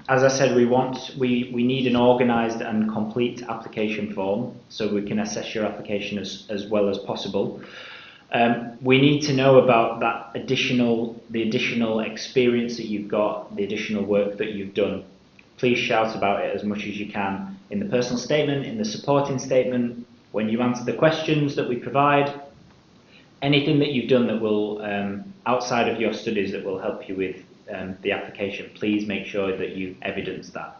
as I said, we need an organised and complete application form so we can assess your application as well as possible. We need to know about the additional experience that you've got, the additional work that you've done. Please shout about it as much as you can in the personal statement, in the supporting statement, when you answer the questions that we provide. Anything that you've done that will, outside of your studies, that will help you with the application, please make sure that you evidence that.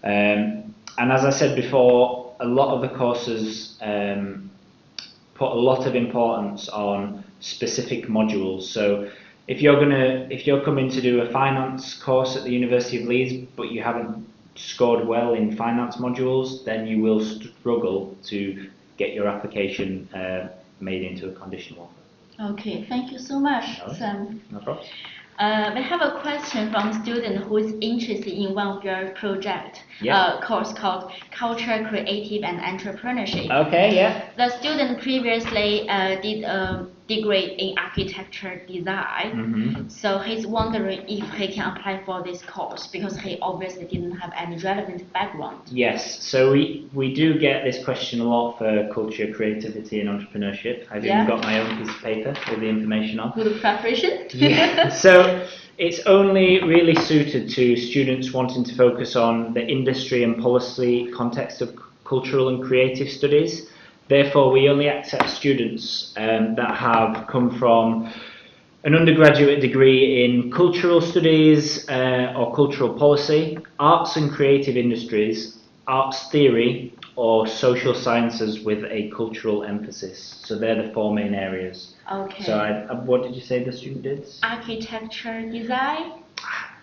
And as I said before, a lot of the courses put a lot of importance on specific modules. So if you're coming to do a finance course at the University of Leeds, but you haven't scored well in finance modules, then you will struggle to get your application made into a conditional offer. Okay, thank you so much, Sam. No problem. We have a question from a student who is interested in one of your project course called Culture, Creative and Entrepreneurship. Okay, yeah. The student previously did a degree in architecture design, so he's wondering if he can apply for this course because he obviously didn't have any relevant background. Yes, so we do get this question a lot for culture, creativity and entrepreneurship. I've even got my own piece of paper with the information on. Good preparation. Yeah, so it's only really suited to students wanting to focus on the industry and policy context of cultural and creative studies. Therefore, we only accept students that have come from an undergraduate degree in cultural studies or cultural policy, arts and creative industries, arts theory, or social sciences with a cultural emphasis. So they're the 4 main areas. Okay. So what did you say the student did? Architecture design?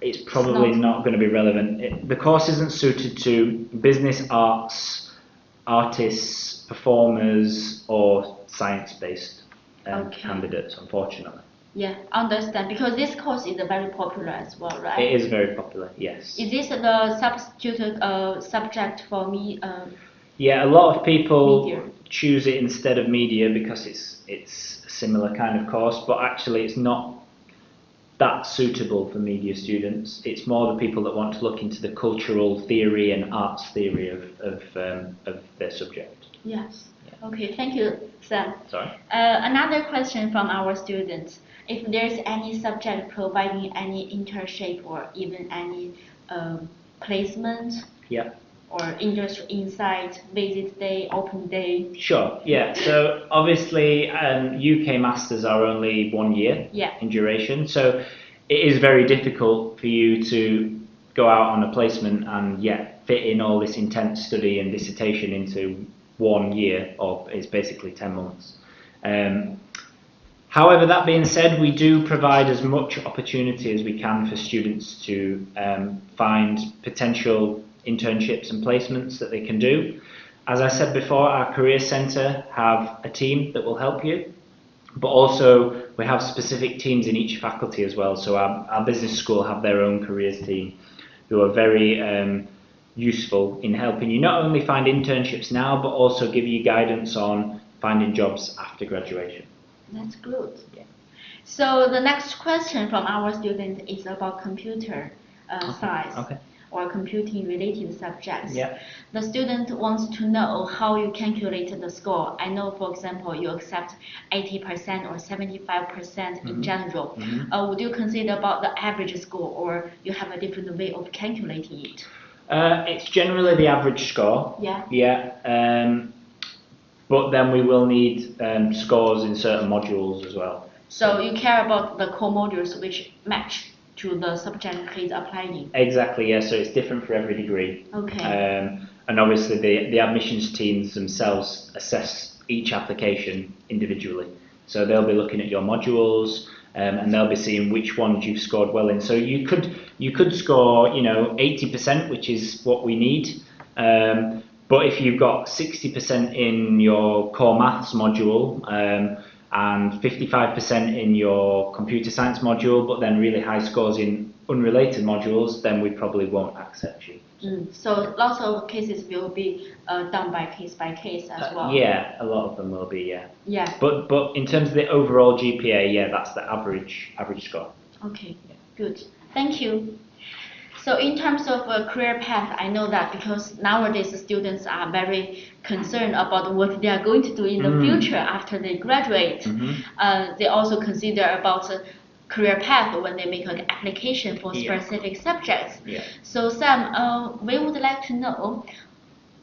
It's probably not going to be relevant. The course isn't suited to business, arts, artists, performers, or science-based candidates, unfortunately. Yeah, understand. Because this course is very popular as well, right? It is very popular, yes. Is this the subject for me? Yeah, a lot of people Media. choose it instead of media because it's a similar kind of course, but actually it's not that's suitable for media students. It's more the people that want to look into the cultural theory and arts theory of their subject. Yes. Okay, thank you, Sam. Sorry. Another question from our students. If there's any subject providing any internship or even any placement Yeah. or industry insight, visit day, open day? Sure, yeah. So obviously UK Masters are only 1 year in duration, so it is very difficult for you to go out on a placement and fit in all this intense study and dissertation into 1 year, or it's basically 10 months. However, that being said, we do provide as much opportunity as we can for students to find potential internships and placements that they can do. As I said before, our Career Centre have a team that will help you, but also we have specific teams in each faculty as well. So our business school have their own careers team who are very useful in helping you not only find internships now, but also give you guidance on finding jobs after graduation. That's good. Yeah. So the next question from our student is about computer science. Okay. Or computing related subjects. Yeah. The student wants to know how you calculate the score. I know, for example, you accept 80% or 75% in general. Would you consider about the average score, or you have a different way of calculating it? It's generally the average score. Yeah. Yeah. But then we will need scores in certain modules as well. So you care about the core modules which match to the subject he's applying? Exactly, yeah, so it's different for every degree. Okay. And obviously the admissions teams themselves assess each application individually. So they'll be looking at your modules and they'll be seeing which ones you've scored well in. So you could score, 80%, which is what we need. But if you've got 60% in your core maths module, and 55% in your computer science module, but then really high scores in unrelated modules, then we probably won't accept you. So lots of cases will be done by case as well. Yeah, a lot of them will be, yeah. Yeah. But in terms of the overall GPA, yeah, that's the average score. Okay, good. Thank you. So in terms of a career path, I know that because nowadays students are very concerned about what they are going to do in the future after they graduate. They also consider about career path when they make an application for specific subjects. Yeah. So Sam, we would like to know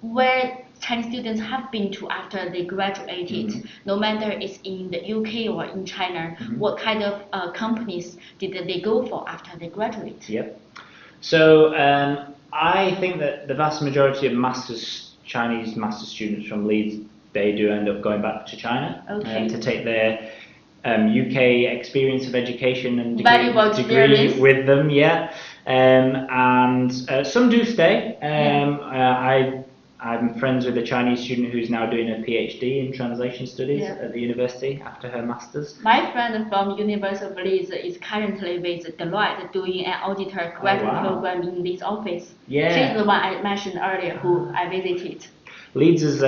where Chinese students have been to after they graduated, no matter it's in the UK or in China, what kind of companies did they go for after they graduate? Yep. So I think that the vast majority of Chinese master's students from Leeds, they do end up going back to China to take their UK experience of education and degree with them. Yeah, and some do stay. I'm friends with a Chinese student who's now doing a PhD in translation studies at the university after her master's. My friend from University of Leeds is currently with Deloitte doing an auditor graduate program in Leeds office. Yeah. She's the one I mentioned earlier who I visited. Leeds is,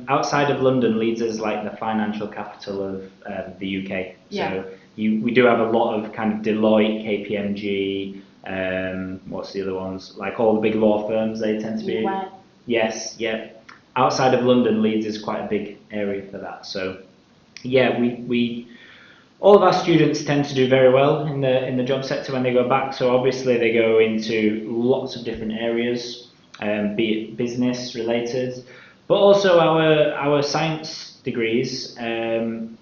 outside of London, Leeds is like the financial capital of the UK. So we do have a lot of kind of Deloitte, KPMG, what's the other ones? Like all the big law firms, they tend to be... Yes, yeah. Outside of London, Leeds is quite a big area for that. So, yeah, we all of our students tend to do very well in the job sector when they go back. So obviously they go into lots of different areas, be it business related, but also our science degrees and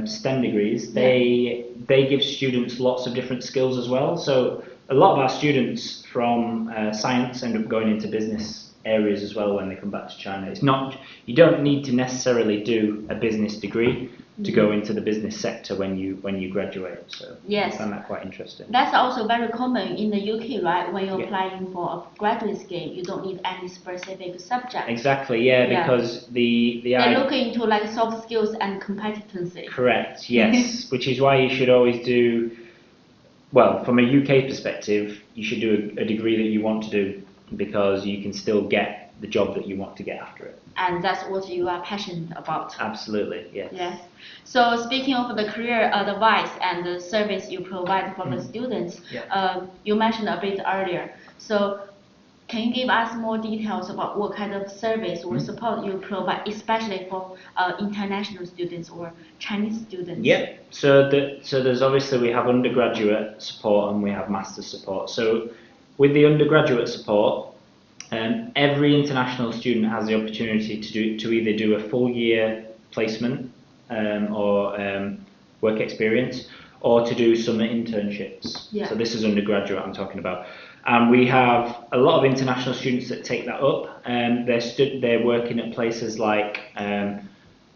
STEM degrees. They give students lots of different skills as well. So a lot of our students from science end up going into business areas as well when they come back to China. It's not, you don't need to necessarily do a business degree to go into the business sector when you graduate. So I find that quite interesting. That's also very common in the UK, right? When you're applying for a graduate scheme, you don't need any specific subject. Exactly, because they look into like soft skills and competency. Correct, yes. Which is why you should always do, well, from a UK perspective, you should do a degree that you want to do, because you can still get the job that you want to get after it. And that's what you are passionate about. Absolutely, yes. Yes. So speaking of the career advice and the service you provide for the students, you mentioned a bit earlier. So can you give us more details about what kind of service or support you provide, especially for international students or Chinese students? Yeah. So there's obviously, we have undergraduate support and we have master's support. So with the undergraduate support, every international student has the opportunity to either do a full year placement or work experience, or to do summer internships. Yeah. So this is undergraduate I'm talking about. And we have a lot of international students that take that up. They're working at places like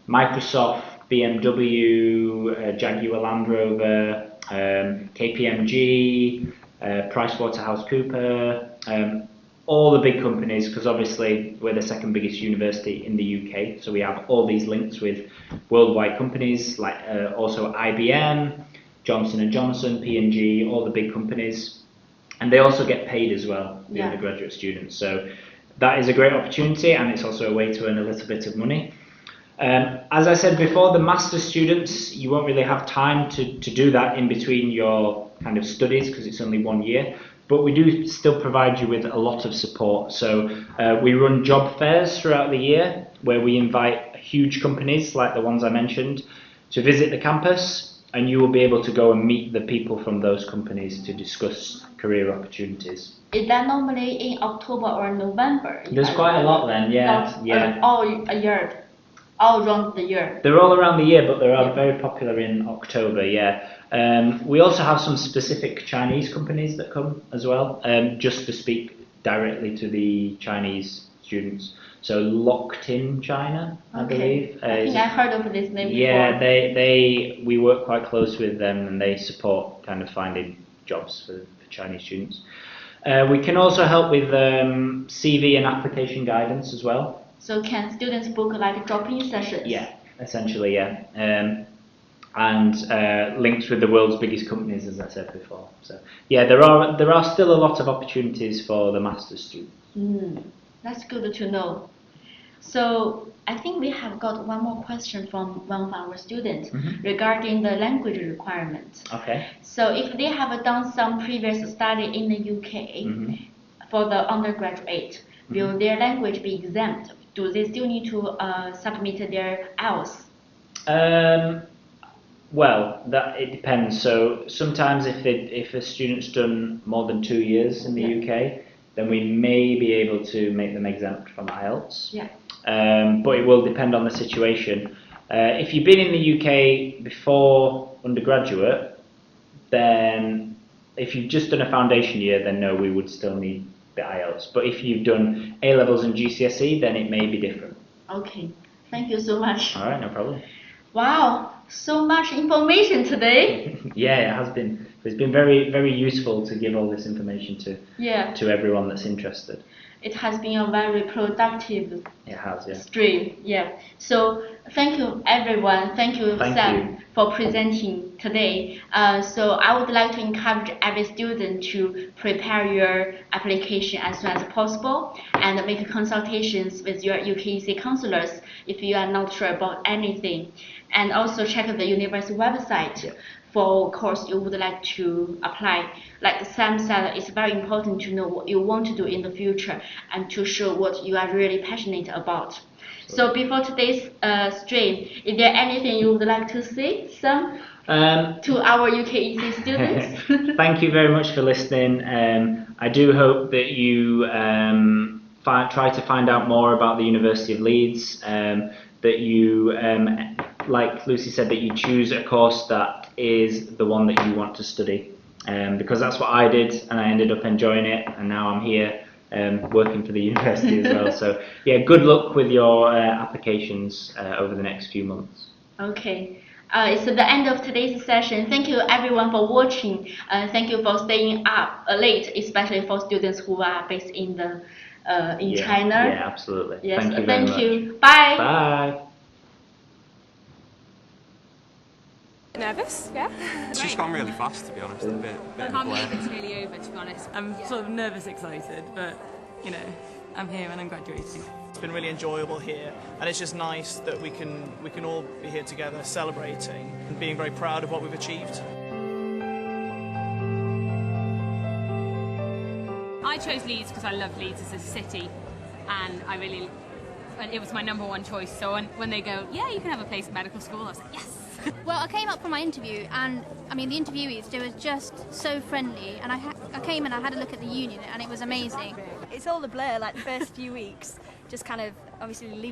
Microsoft, BMW, Jaguar Land Rover, KPMG, PricewaterhouseCoopers, all the big companies, because obviously we're the second biggest university in the UK, so we have all these links with worldwide companies like also IBM, Johnson & Johnson, P&G, all the big companies. And they also get paid as well, the undergraduate students. So that is a great opportunity, and it's also a way to earn a little bit of money. As I said before, the master's students, you won't really have time to do that in between your kind of studies, because it's only 1 year. But we do still provide you with a lot of support. So we run job fairs throughout the year, where we invite huge companies like the ones I mentioned to visit the campus. And you will be able to go and meet the people from those companies to discuss career opportunities. Is that normally in October or November? There's quite a lot then, yeah. All a year, all around the year. They're all around the year, but they are very popular in October, yeah. We also have some specific Chinese companies that come as well, just to speak directly to the Chinese students. So Locked in China, I believe. I think I heard of this name before. Yeah, we work quite close with them, and they support kind of finding jobs for Chinese students. We can also help with CV and application guidance as well. So can students book like drop-in sessions? Yeah, essentially, yeah. And links with the world's biggest companies, as I said before. So yeah, there are still a lot of opportunities for the master's students. That's good to know. So I think we have got one more question from one of our students regarding the language requirement. Okay. So if they have done some previous study in the UK for the undergraduate, will their language be exempt? Do they still need to submit their IELTS? Well, it depends. So sometimes if a student's done more than 2 years in the UK, then we may be able to make them exempt from IELTS. Yeah. But it will depend on the situation. If you've been in the UK before undergraduate, then if you've just done a foundation year, then no, we would still need the IELTS. But if you've done A-levels and GCSE, then it may be different. Okay, thank you so much. All right, no problem. Wow, so much information today. Yeah, it has been. It's been very, very useful to give all this information to everyone that's interested. It has been a very productive stream. Yeah. So thank you, everyone. Thank you, Sam, for presenting today. So I would like to encourage every student to prepare your application as soon as possible and make consultations with your UKEC counselors if you are not sure about anything. And also check the university website for course you would like to apply. Like Sam said, it's very important to know what you want to do in the future and to show what you are really passionate about. So before today's stream, is there anything you would like to say, Sam, to our UKEC students? Thank you very much for listening. I do hope that you try to find out more about the University of Leeds, that you, like Lucy said, that you choose a course that is the one that you want to study, because that's what I did, and I ended up enjoying it, and now I'm here working for the university as well. So yeah, good luck with your applications over the next few months. Okay. It's the end of today's session. Thank you everyone for watching. Thank you for staying up late, especially for students who are based in China. Yeah, absolutely. Yes, thank you very much. Bye. Bye. Nervous, yeah. It's just gone really fast, to be honest. A bit I can't believe it's nearly over, to be honest. I'm sort of nervous, excited, but you know, I'm here and I'm graduating. It's been really enjoyable here, and it's just nice that we can all be here together celebrating and being very proud of what we've achieved. I chose Leeds because I love Leeds as a city, and it was my number one choice. So when they go, yeah, you can have a place at medical school, I was like, yes. Well, I came up for my interview, and I mean the interviewees, they were just so friendly, and I came and I had a look at the union, and it was amazing. It's all a blur, like the first few weeks, just kind of obviously leaving